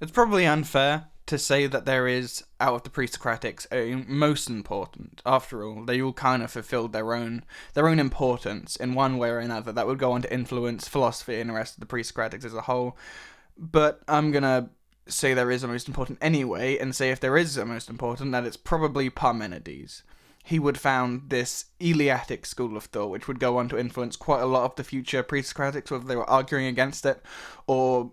It's probably unfair to say that there is, out of the Presocratics, a most important. After all, they all kind of fulfilled their own importance in one way or another that would go on to influence philosophy and the rest of the Presocratics as a whole. But I'm gonna say there is a most important anyway, and say if there is a most important, that it's probably Parmenides. He would found this Eleatic school of thought, which would go on to influence quite a lot of the future Presocratics, whether they were arguing against it or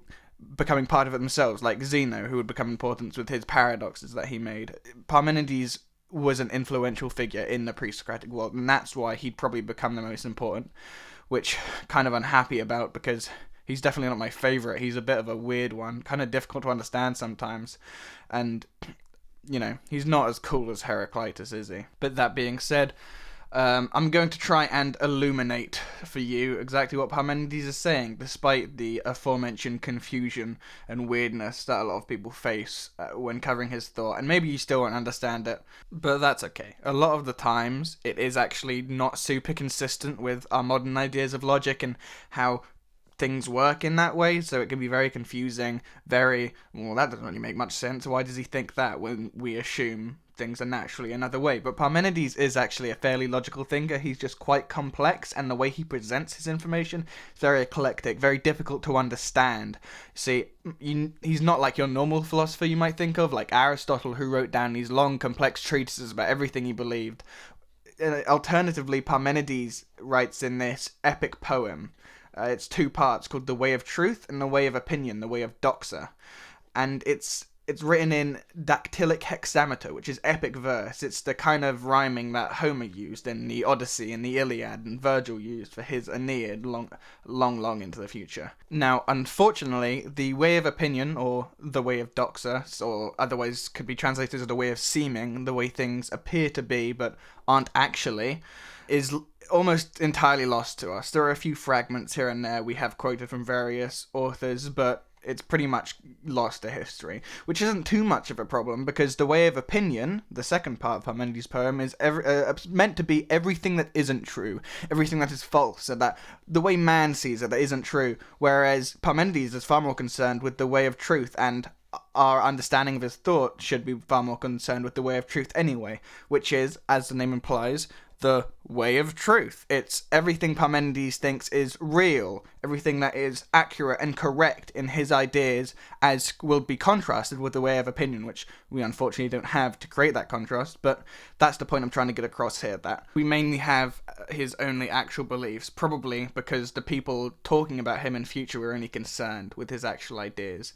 becoming part of it themselves, like Zeno, who would become important with his paradoxes that he made. Parmenides was an influential figure in the pre-Socratic world, and that's why he'd probably become the most important, which kind of unhappy about, because he's definitely not my favourite. He's a bit of a weird one, kind of difficult to understand sometimes, and, he's not as cool as Heraclitus, is he? But that being said, I'm going to try and illuminate for you exactly what Parmenides is saying, despite the aforementioned confusion and weirdness that a lot of people face when covering his thought, and maybe you still won't understand it, but that's okay. A lot of the times, it is actually not super consistent with our modern ideas of logic and how things work in that way, so it can be very confusing, well, that doesn't really make much sense. Why does he think that when we assume things are naturally another way? But Parmenides is actually a fairly logical thinker. He's just quite complex, and the way he presents his information is very eclectic, very difficult to understand. See, he's not like your normal philosopher you might think of, like Aristotle, who wrote down these long, complex treatises about everything he believed. Alternatively, Parmenides writes in this epic poem. It's two parts, called The Way of Truth and The Way of Opinion, The Way of Doxa. And it's written in dactylic hexameter, which is epic verse. It's the kind of rhyming that Homer used in the Odyssey and the Iliad, and Virgil used for his Aeneid long into the future. Now, unfortunately, The Way of Opinion, or The Way of Doxa, or otherwise could be translated as The Way of Seeming, the way things appear to be but aren't actually, is almost entirely lost to us. There are a few fragments here and there we have quoted from various authors, but it's pretty much lost to history, which isn't too much of a problem, because The Way of Opinion, the second part of Parmenides' poem, is meant to be everything that isn't true, everything that is false, so that the way man sees it that isn't true, whereas Parmenides is far more concerned with the way of truth, and our understanding of his thought should be far more concerned with the way of truth anyway, which is, as the name implies, the way of truth. It's everything Parmenides thinks is real, everything that is accurate and correct in his ideas, as will be contrasted with the way of opinion, which we unfortunately don't have to create that contrast, but that's the point I'm trying to get across here, that we mainly have his only actual beliefs, probably because the people talking about him in future were only concerned with his actual ideas.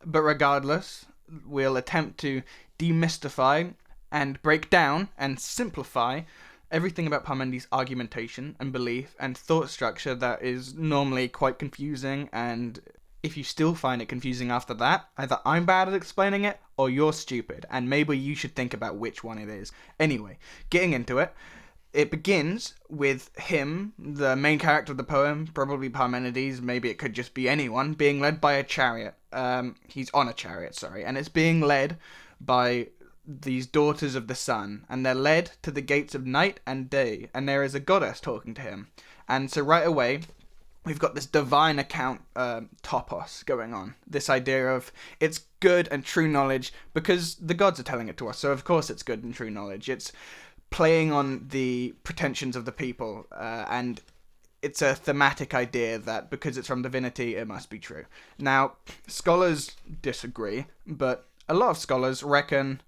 But regardless, we'll attempt to demystify and break down and simplify everything about Parmenides' argumentation and belief and thought structure that is normally quite confusing, and if you still find it confusing after that, either I'm bad at explaining it or you're stupid, and maybe you should think about which one it is. Anyway, getting into it, it begins with him, the main character of the poem, probably Parmenides, maybe it could just be anyone, being led by a chariot. He's on a chariot, and it's being led by these daughters of the sun, and they're led to the gates of night and day, and there is a goddess talking to him. And so right away, we've got this divine account topos going on. This idea of it's good and true knowledge because the gods are telling it to us, so of course it's good and true knowledge. It's playing on the pretensions of the people, and it's a thematic idea that because it's from divinity, it must be true. Now, scholars disagree, but a lot of scholars reckon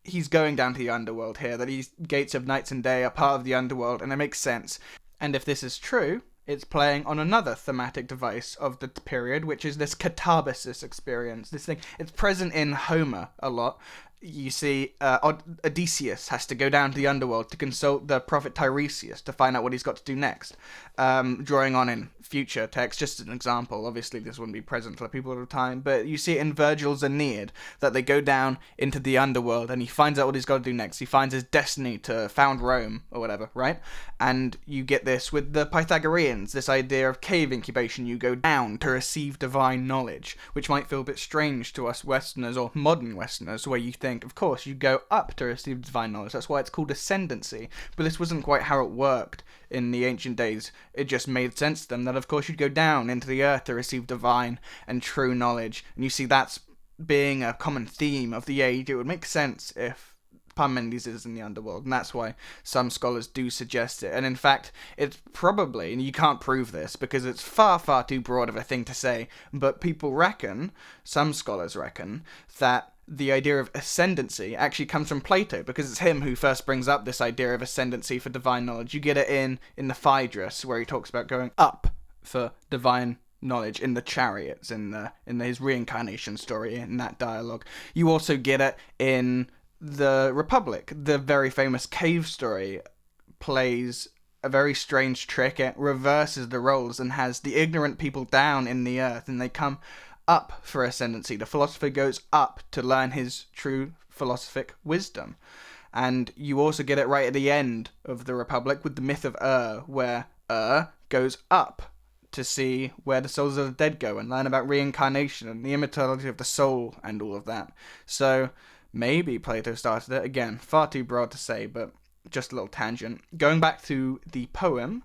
he's going down to the underworld here, that these gates of nights and day are part of the underworld, and it makes sense. And if this is true, it's playing on another thematic device of the period, which is this katabasis experience. This thing, it's present in Homer a lot. You see, Odysseus has to go down to the underworld to consult the prophet Tiresias to find out what he's got to do next. Drawing on in future text, just an example. Obviously, this wouldn't be present for people at the time, but you see it in Virgil's Aeneid, that they go down into the underworld, and he finds out what he's got to do next. He finds his destiny to found Rome, or whatever, right? And you get this with the Pythagoreans, this idea of cave incubation. You go down to receive divine knowledge, which might feel a bit strange to us Westerners, or modern Westerners, where you think, of course, you go up to receive divine knowledge. That's why it's called ascendancy. But this wasn't quite how it worked in the ancient days. It just made sense to them that, of course, you'd go down into the earth to receive divine and true knowledge. And you see, that's being a common theme of the age, it would make sense if Parmenides is in the underworld, and that's why some scholars do suggest it. And in fact, it's probably, and you can't prove this because it's far, far too broad of a thing to say, but people reckon, some scholars reckon, that the idea of ascendancy actually comes from Plato, because it's him who first brings up this idea of ascendancy for divine knowledge. You get it in the Phaedrus, where he talks about going up for divine knowledge in the chariots, in his reincarnation story, in that dialogue. You also get it in the Republic. The very famous cave story plays a very strange trick. It reverses the roles and has the ignorant people down in the earth, and they come up for ascendancy. The philosopher goes up to learn his true philosophic wisdom. And you also get it right at the end of the Republic with the myth of where goes up to see where the souls of the dead go and learn about reincarnation and the immortality of the soul and all of that. So maybe Plato started it. Again, far too broad to say, but just a little tangent. Going back to the poem,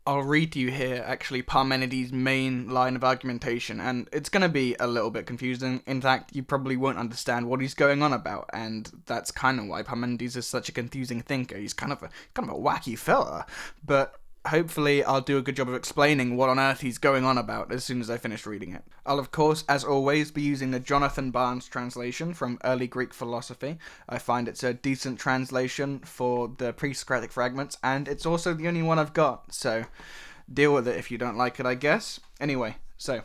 I'll read to you here, actually, Parmenides' main line of argumentation, and it's going to be a little bit confusing. In fact, you probably won't understand what he's going on about, and that's kind of why Parmenides is such a confusing thinker. He's kind of a wacky fella, but hopefully I'll do a good job of explaining what on earth he's going on about as soon as I finish reading it. I'll of course, as always, be using the Jonathan Barnes translation from Early Greek Philosophy. I find it's a decent translation for the pre-Socratic fragments, and it's also the only one I've got, so deal with it if you don't like it, I guess. Anyway, so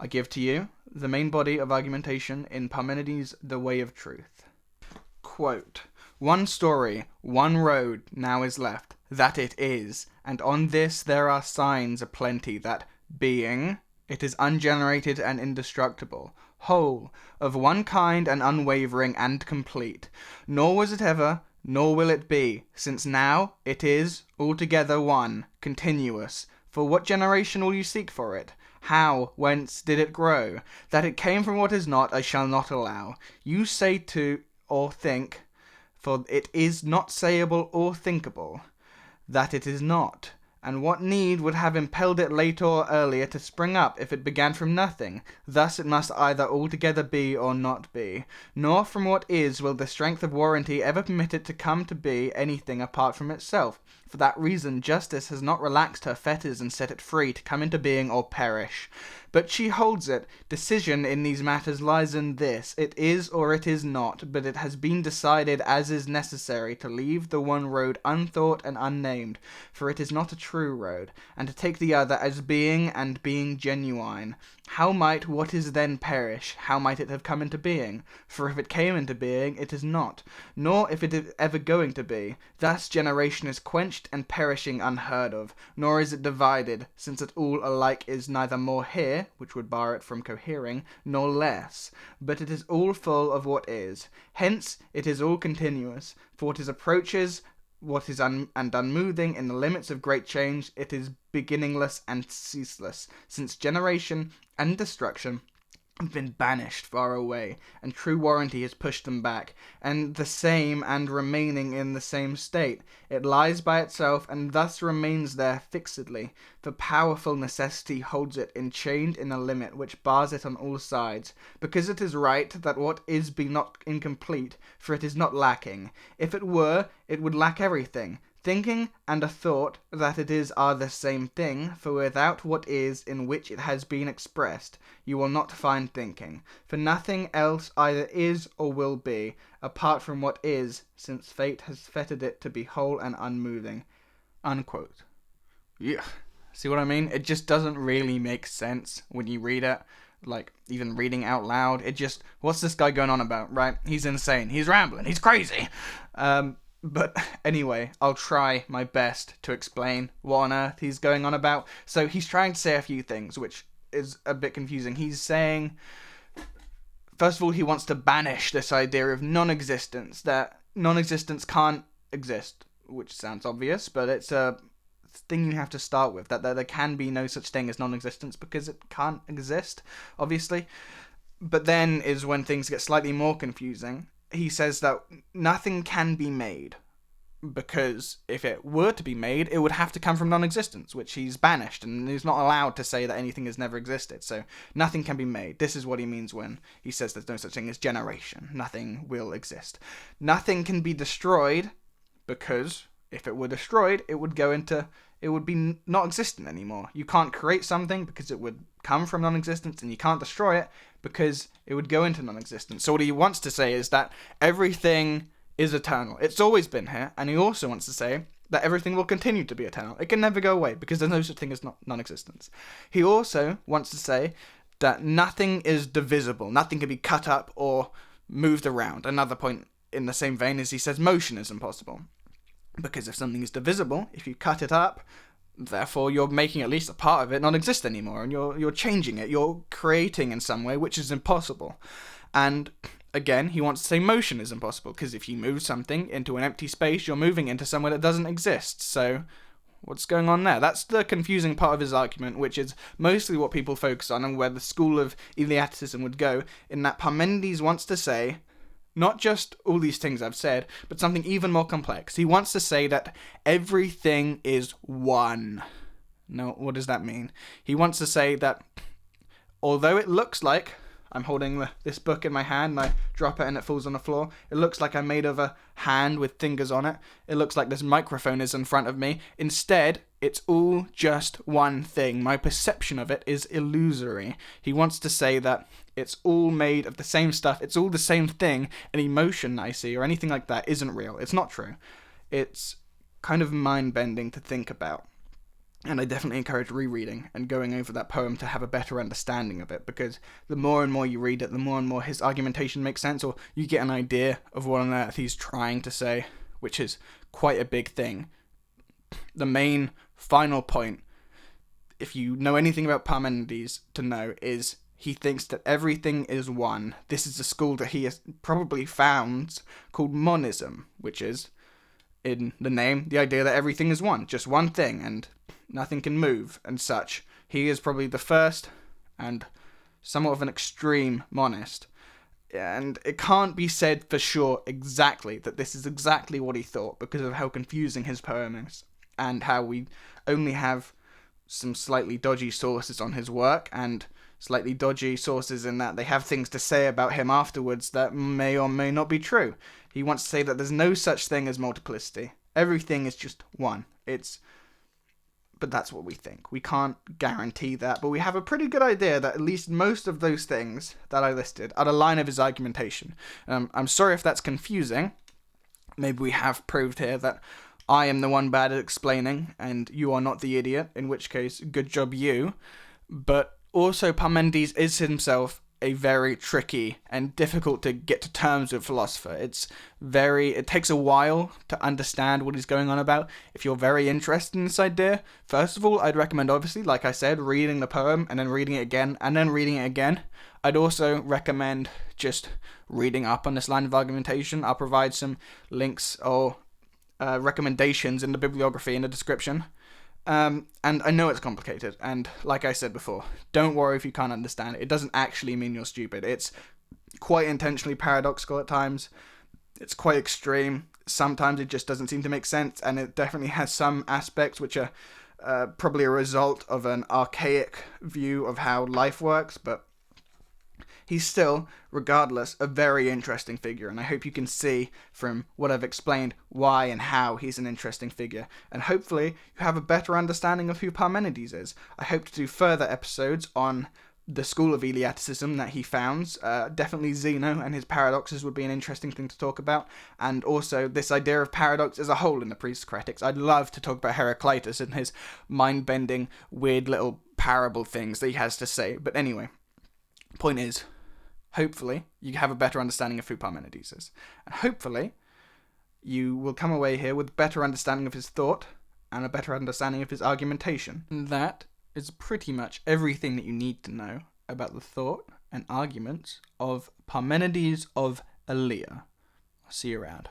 I give to you the main body of argumentation in Parmenides' The Way of Truth. Quote, "One story, one road now is left, that it is, and on this there are signs aplenty that, being, it is ungenerated and indestructible, whole, of one kind and unwavering and complete, nor was it ever, nor will it be, since now it is altogether one, continuous. For what generation will you seek for it? How, whence did it grow? That it came from what is not, I shall not allow. You say to, or think, for it is not sayable or thinkable, that it is not. And what need would have impelled it later or earlier to spring up if it began from nothing? Thus it must either altogether be or not be. Nor from what is will the strength of warranty ever permit it to come to be anything apart from itself. For that reason justice has not relaxed her fetters and set it free to come into being or perish. But she holds it. Decision in these matters lies in this. It is or it is not, but it has been decided as is necessary to leave the one road unthought and unnamed, for it is not a true road, and to take the other as being and being genuine. How might what is then perish? How might it have come into being? For if it came into being, it is not, nor if it is ever going to be. Thus generation is quenched and perishing unheard of, nor is it divided, since it all alike is neither more here, which would bar it from cohering, nor less, but it is all full of what is. Hence it is all continuous, for what is approaches what is and unmoving in the limits of great change, it is beginningless and ceaseless, since generation and destruction have been banished far away, and true warranty has pushed them back, and the same and remaining in the same state, it lies by itself and thus remains there fixedly, for powerful necessity holds it enchained in a limit which bars it on all sides, because it is right that what is be not incomplete, for it is not lacking. If it were, it would lack everything. Thinking and a thought that it is are the same thing, for without what is in which it has been expressed, you will not find thinking, for nothing else either is or will be, apart from what is, since fate has fettered it to be whole and unmoving." Unquote. Yeah. See what I mean? It just doesn't really make sense when you read it. Like, even reading out loud, it just, what's this guy going on about, right? He's insane. He's rambling. He's crazy. But anyway, I'll try my best to explain what on earth he's going on about. So he's trying to say a few things, which is a bit confusing. He's saying, first of all, he wants to banish this idea of non-existence, that non-existence can't exist, which sounds obvious, but it's a thing you have to start with, that there can be no such thing as non-existence because it can't exist, obviously. But then is when things get slightly more confusing. He says that nothing can be made, because if it were to be made, it would have to come from non-existence, which he's banished, and he's not allowed to say that anything has never existed. So nothing can be made. This is what he means when he says there's no such thing as generation. Nothing will exist. Nothing can be destroyed, because if it were destroyed, it would be not existent anymore. You can't create something because it would come from non-existence, and you can't destroy it because it would go into non-existence. So what he wants to say is that everything is eternal. It's always been here, and he also wants to say that everything will continue to be eternal. It can never go away because there's no such thing as non-existence. He also wants to say that nothing is divisible. Nothing can be cut up or moved around. Another point in the same vein is he says motion is impossible. Because if something is divisible, if you cut it up, therefore you're making at least a part of it not exist anymore, and you're changing it, you're creating in some way, which is impossible. And again, he wants to say motion is impossible, because if you move something into an empty space, you're moving into somewhere that doesn't exist. So what's going on there? That's the confusing part of his argument, which is mostly what people focus on and where the school of Eleaticism would go, in that Parmenides wants to say not just all these things I've said, but something even more complex. He wants to say that everything is one. Now, what does that mean? He wants to say that although it looks like I'm holding this book in my hand and I drop it and it falls on the floor, it looks like I'm made of a hand with fingers on it, it looks like this microphone is in front of me, instead, it's all just one thing. My perception of it is illusory. He wants to say that it's all made of the same stuff, it's all the same thing, and emotion I see or anything like that isn't real. It's not true. It's kind of mind-bending to think about. And I definitely encourage rereading and going over that poem to have a better understanding of it, because the more and more you read it, the more and more his argumentation makes sense, or you get an idea of what on earth he's trying to say, which is quite a big thing. The main final point, if you know anything about Parmenides to know, is he thinks that everything is one. This is a school that he has probably founds called monism, which is, in the name, the idea that everything is one, just one thing, and nothing can move and such. He is probably the first and somewhat of an extreme monist. And it can't be said for sure exactly that this is exactly what he thought, because of how confusing his poem is, and how we only have some slightly dodgy sources on his work, and slightly dodgy sources in that they have things to say about him afterwards that may or may not be true. He wants to say that there's no such thing as multiplicity. Everything is just one. But that's what we think. We can't guarantee that, but we have a pretty good idea that at least most of those things that I listed are the line of his argumentation. I'm sorry if that's confusing. Maybe we have proved here that I am the one bad at explaining, and you are not the idiot, in which case, good job you. But also, Parmenides is himself a very tricky and difficult to get to terms with philosopher. It takes a while to understand what he's going on about. If you're very interested in this idea, first of all, I'd recommend, obviously, like I said, reading the poem and then reading it again and then reading it again. I'd also recommend just reading up on this line of argumentation. I'll provide some links or recommendations in the bibliography in the description. And I know it's complicated, and like I said before, don't worry if you can't understand it. It doesn't actually mean you're stupid. It's quite intentionally paradoxical at times. It's quite extreme. Sometimes it just doesn't seem to make sense, and it definitely has some aspects which are probably a result of an archaic view of how life works, but he's still, regardless, a very interesting figure, and I hope you can see from what I've explained why and how he's an interesting figure, and hopefully you have a better understanding of who Parmenides is. I hope to do further episodes on the school of Eleaticism that he founds. Definitely Zeno and his paradoxes would be an interesting thing to talk about, and also this idea of paradox as a whole in the Presocratics. I'd love to talk about Heraclitus and his mind-bending, weird little parable things that he has to say, but anyway, point is, hopefully, you have a better understanding of who Parmenides is. And hopefully, you will come away here with a better understanding of his thought and a better understanding of his argumentation. And that is pretty much everything that you need to know about the thought and arguments of Parmenides of Elea. I'll see you around.